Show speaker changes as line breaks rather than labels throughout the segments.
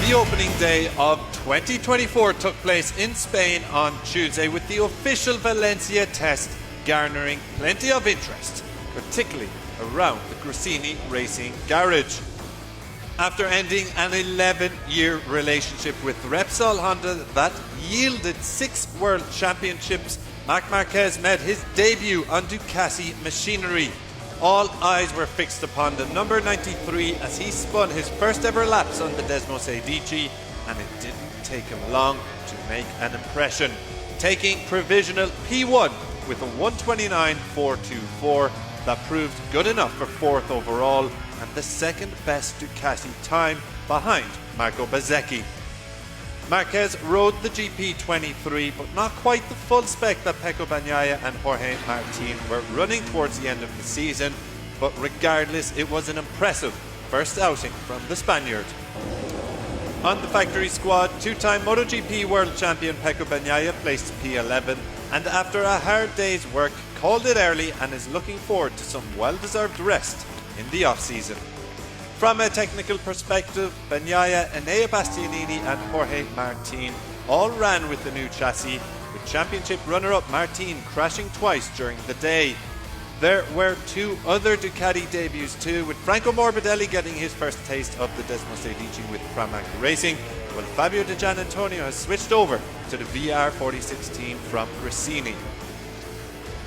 The opening day of 2024 took place in Spain on Tuesday, with the official Valencia test garnering plenty of interest, particularly around the Gresini Racing Garage. After ending an 11-year relationship with Repsol Honda that yielded 6 World Championships, Marc Marquez made his debut on Ducati machinery. All eyes were fixed upon the number 93 as he spun his first ever laps on the Desmos Adichie, and it didn't take him long to make an impression, taking provisional P1 with a 1:29.424 that proved good enough for 4th overall and the second best Ducati time behind Marco Bezzecchi. Marquez rode the GP23, but not quite the full spec that Pecco Bagnaia and Jorge Martin were running towards the end of the season, but regardless, it was an impressive first outing from the Spaniard. On the factory squad, two-time MotoGP World Champion Pecco Bagnaia placed P11, and after a hard day's work, called it early and is looking forward to some well-deserved rest in the off-season. From a technical perspective, Bagnaia, Enea Bastianini and Jorge Martin all ran with the new chassis, with championship runner-up Martin crashing twice during the day. There were 2 other Ducati debuts too, with Franco Morbidelli getting his first taste of the Desmos Adichie with Pramac Racing, while Fabio Di Giannantonio has switched over to the VR4016 from Gresini.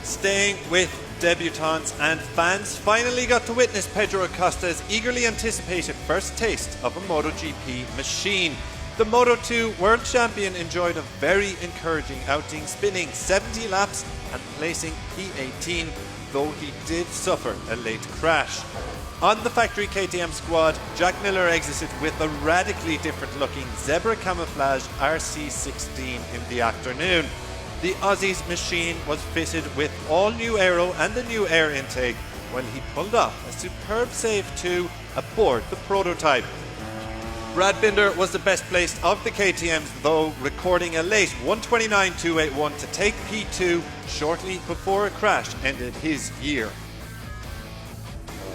Staying with debutants, and fans finally got to witness Pedro Acosta's eagerly anticipated first taste of a MotoGP machine. The Moto2 World Champion enjoyed a very encouraging outing, spinning 70 laps and placing P18, though he did suffer a late crash. On the factory KTM squad, Jack Miller exited with a radically different looking zebra camouflage RC16 in the afternoon. The Aussie's machine was fitted with all new aero and a new air intake, while he pulled off a superb save too aboard the prototype. Brad Binder was the best placed of the KTMs though, recording a late 1:29.281 to take P2 shortly before a crash ended his year.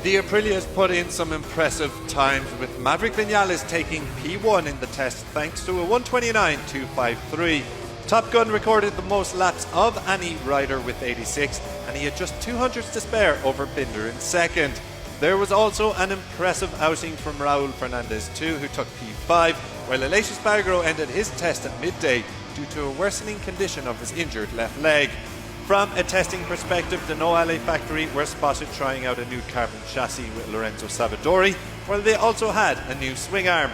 The Aprilias put in some impressive times, with Maverick Vinales taking P1 in the test thanks to a 1:29.253. Top Gun recorded the most laps of any rider with 86, and he had just 200s to spare over Binder in second. There was also an impressive outing from Raul Fernandez too, who took P5, while Aleix Espargaro ended his test at midday due to a worsening condition of his injured left leg. From a testing perspective, the No Ale factory were spotted trying out a new carbon chassis with Lorenzo Savadori, while they also had a new swing arm.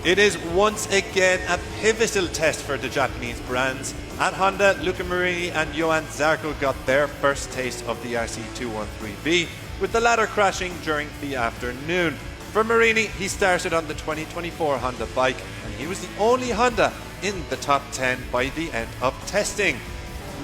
It is once again a pivotal test for the Japanese brands. At Honda, Luca Marini and Johan Zarco got their first taste of the RC213V, with the latter crashing during the afternoon. For Marini, he started on the 2024 Honda bike, and he was the only Honda in the top 10 by the end of testing.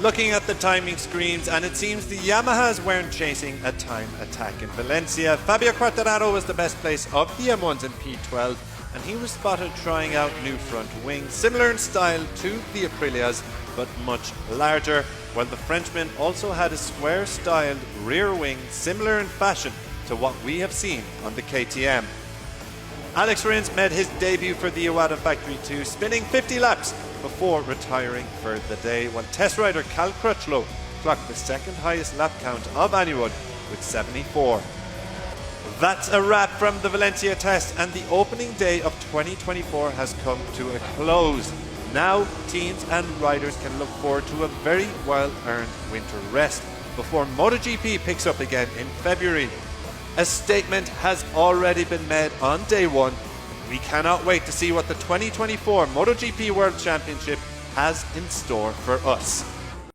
Looking at the timing screens, and it seems the Yamahas weren't chasing a time attack in Valencia. Fabio Quartararo was the best place of the M1s in P12, and he was spotted trying out new front wings, similar in style to the Aprilias, but much larger, while the Frenchman also had a square-styled rear wing similar in fashion to what we have seen on the KTM. Alex Rins made his debut for the Iwata Factory 2, spinning 50 laps before retiring for the day, while test rider Cal Crutchlow clocked the second highest lap count of anyone with 74. That's a wrap from the Valencia test, and the opening day of 2024 has come to a close. Now teams and riders can look forward to a very well-earned winter rest before MotoGP picks up again in February. A statement has already been made on day one. We cannot wait to see what the 2024 MotoGP World Championship has in store for us.